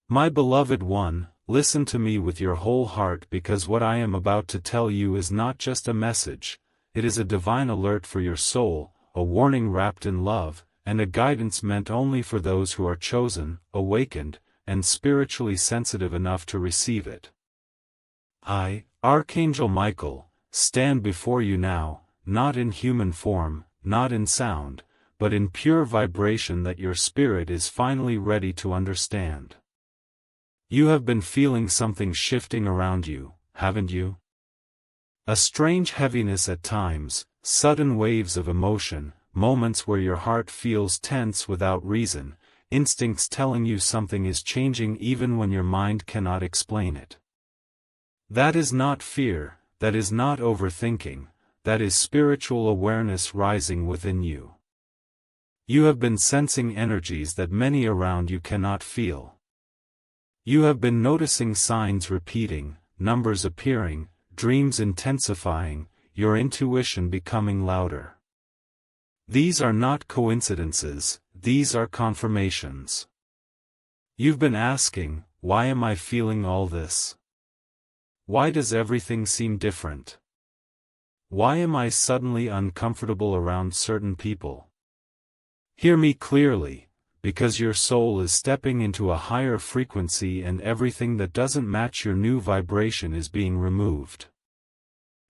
My beloved one, listen to me with your whole heart, because what I am about to tell you is not just a message, it is a divine alert for your soul, a warning wrapped in love, and a guidance meant only for those who are chosen, awakened, and spiritually sensitive enough to receive it. I, Archangel Michael, stand before you now, not in human form, not in sound, but in pure vibration that your spirit is finally ready to understand. You have been feeling something shifting around you, haven't you? A strange heaviness at times, sudden waves of emotion, moments where your heart feels tense without reason, instincts telling you something is changing even when your mind cannot explain it. That is not fear, that is not overthinking, that is spiritual awareness rising within you. You have been sensing energies that many around you cannot feel. You have been noticing signs repeating, numbers appearing, dreams intensifying, your intuition becoming louder. These are not coincidences, these are confirmations. You've been asking, why am I feeling all this? Why does everything seem different? Why am I suddenly uncomfortable around certain people? Hear me clearly. Because your soul is stepping into a higher frequency and everything that doesn't match your new vibration is being removed.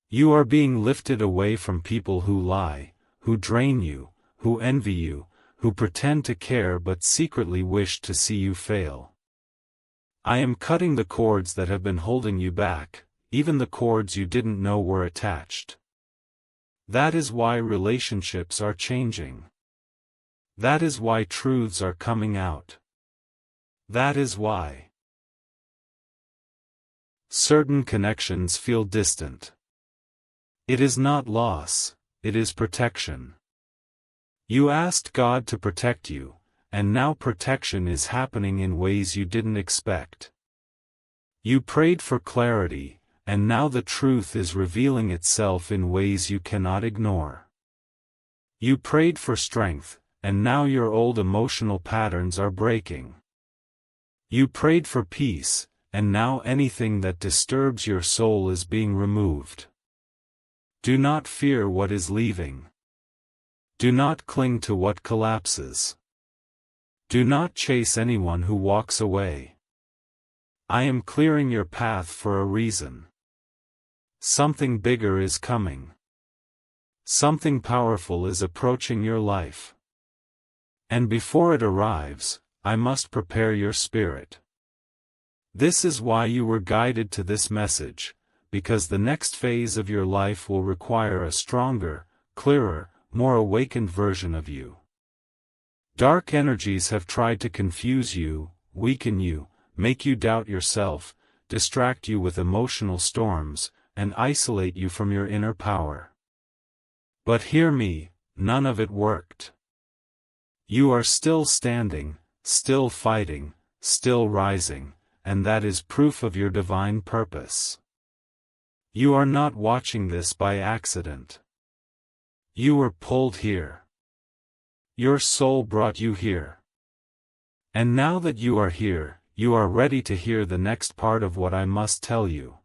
You are being lifted away from people who lie, who drain you, who envy you, who pretend to care but secretly wish to see you fail. I am cutting the cords that have been holding you back, even the cords you didn't know were attached. That is why relationships are changing. That is why truths are coming out. That is why certain connections feel distant. It is not loss, it is protection. You asked God to protect you, and now protection is happening in ways you didn't expect. You prayed for clarity, and now the truth is revealing itself in ways you cannot ignore. You prayed for strength, and now your old emotional patterns are breaking. You prayed for peace, and now anything that disturbs your soul is being removed. Do not fear what is leaving. Do not cling to what collapses. Do not chase anyone who walks away. I am clearing your path for a reason. Something bigger is coming. Something powerful is approaching your life. And before it arrives, I must prepare your spirit. This is why you were guided to this message, because the next phase of your life will require a stronger, clearer, more awakened version of you. Dark energies have tried to confuse you, weaken you, make you doubt yourself, distract you with emotional storms, and isolate you from your inner power. But hear me, none of it worked. You are still standing, still fighting, still rising, and that is proof of your divine purpose. You are not watching this by accident. You were pulled here. Your soul brought you here. And now that you are here, you are ready to hear the next part of what I must tell you.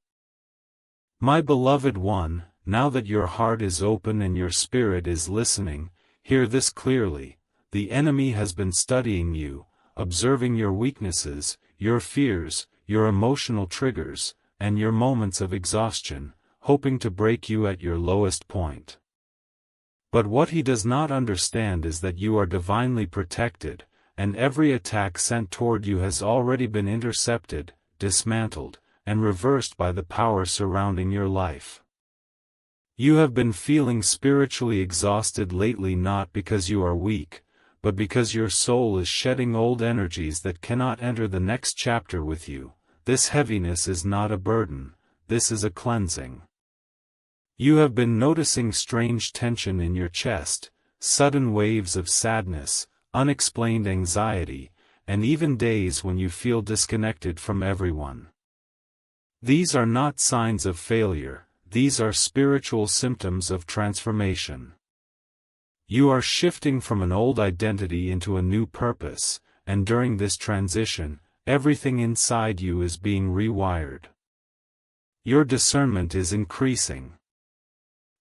My beloved one, now that your heart is open and your spirit is listening, hear this clearly. The enemy has been studying you, observing your weaknesses, your fears, your emotional triggers, and your moments of exhaustion, hoping to break you at your lowest point. But what he does not understand is that you are divinely protected, and every attack sent toward you has already been intercepted, dismantled, and reversed by the power surrounding your life. You have been feeling spiritually exhausted lately, not because you are weak, but because your soul is shedding old energies that cannot enter the next chapter with you. This heaviness is not a burden, this is a cleansing. You have been noticing strange tension in your chest, sudden waves of sadness, unexplained anxiety, and even days when you feel disconnected from everyone. These are not signs of failure, these are spiritual symptoms of transformation. You are shifting from an old identity into a new purpose, and during this transition, everything inside you is being rewired. Your discernment is increasing.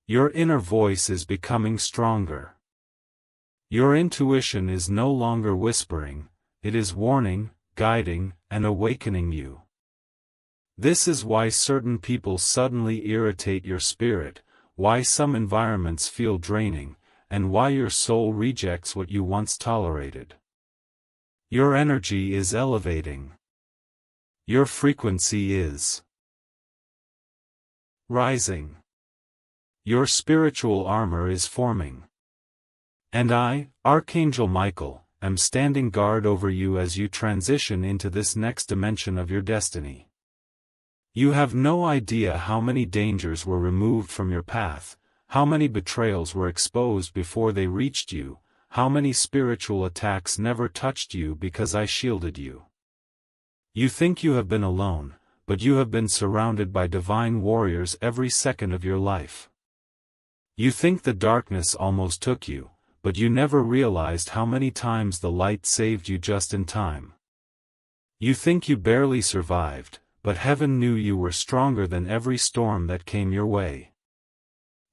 Your inner voice is becoming stronger. Your intuition is no longer whispering, it is warning, guiding, and awakening you. This is why certain people suddenly irritate your spirit, why some environments feel draining, and why your soul rejects what you once tolerated. Your energy is elevating. Your frequency is rising. Your spiritual armor is forming. And I, Archangel Michael, am standing guard over you as you transition into this next dimension of your destiny. You have no idea how many dangers were removed from your path, how many betrayals were exposed before they reached you, how many spiritual attacks never touched you because I shielded you. You think you have been alone, but you have been surrounded by divine warriors every second of your life. You think the darkness almost took you, but you never realized how many times the light saved you just in time. You think you barely survived, but heaven knew you were stronger than every storm that came your way.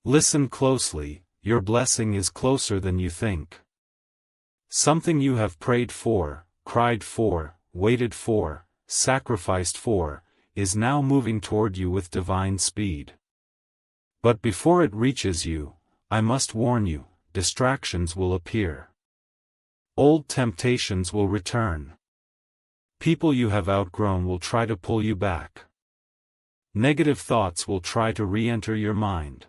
Listen closely, your blessing is closer than you think. Something you have prayed for, cried for, waited for, sacrificed for, is now moving toward you with divine speed. But before it reaches you, I must warn you, distractions will appear. Old temptations will return. People you have outgrown will try to pull you back. Negative thoughts will try to re-enter your mind.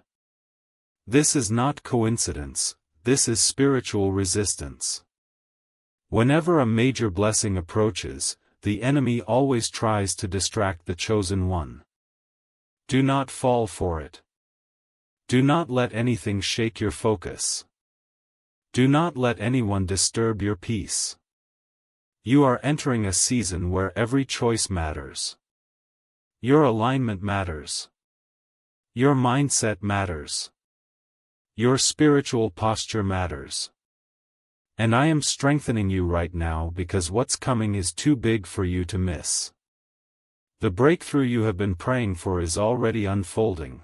This is not coincidence, this is spiritual resistance. Whenever a major blessing approaches, the enemy always tries to distract the chosen one. Do not fall for it. Do not let anything shake your focus. Do not let anyone disturb your peace. You are entering a season where every choice matters. Your alignment matters. Your mindset matters. Your spiritual posture matters. And I am strengthening you right now because what's coming is too big for you to miss. The breakthrough you have been praying for is already unfolding.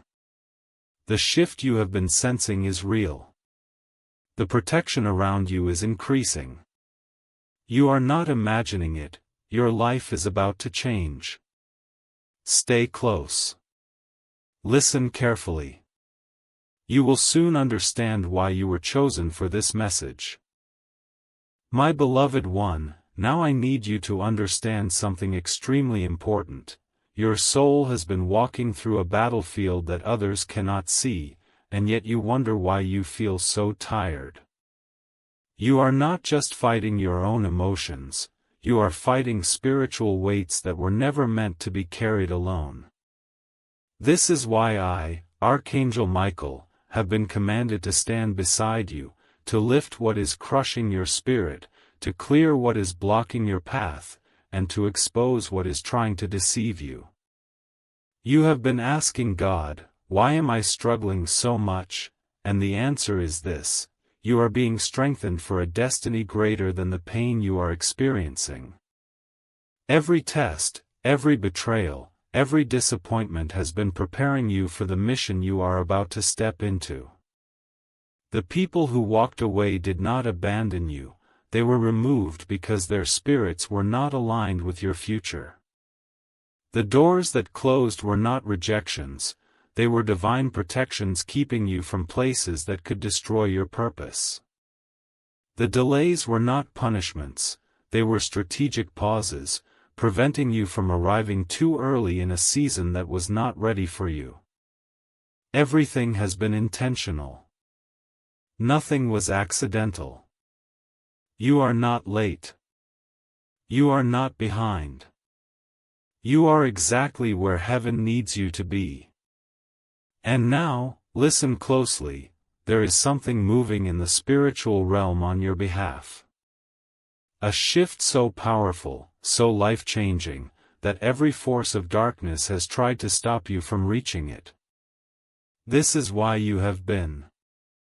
The shift you have been sensing is real. The protection around you is increasing. You are not imagining it, your life is about to change. Stay close. Listen carefully. You will soon understand why you were chosen for this message. My beloved one, now I need you to understand something extremely important. Your soul has been walking through a battlefield that others cannot see, and yet you wonder why you feel so tired. You are not just fighting your own emotions, you are fighting spiritual weights that were never meant to be carried alone. This is why I, Archangel Michael, have been commanded to stand beside you, to lift what is crushing your spirit, to clear what is blocking your path, and to expose what is trying to deceive you. You have been asking God, why am I struggling so much? And the answer is this: you are being strengthened for a destiny greater than the pain you are experiencing. Every test, every betrayal, every disappointment has been preparing you for the mission you are about to step into. The people who walked away did not abandon you, they were removed because their spirits were not aligned with your future. The doors that closed were not rejections, they were divine protections keeping you from places that could destroy your purpose. The delays were not punishments, they were strategic pauses, preventing you from arriving too early in a season that was not ready for you. Everything has been intentional. Nothing was accidental. You are not late. You are not behind. You are exactly where heaven needs you to be. And now, listen closely, there is something moving in the spiritual realm on your behalf. A shift so powerful, so life-changing, that every force of darkness has tried to stop you from reaching it. This is why you have been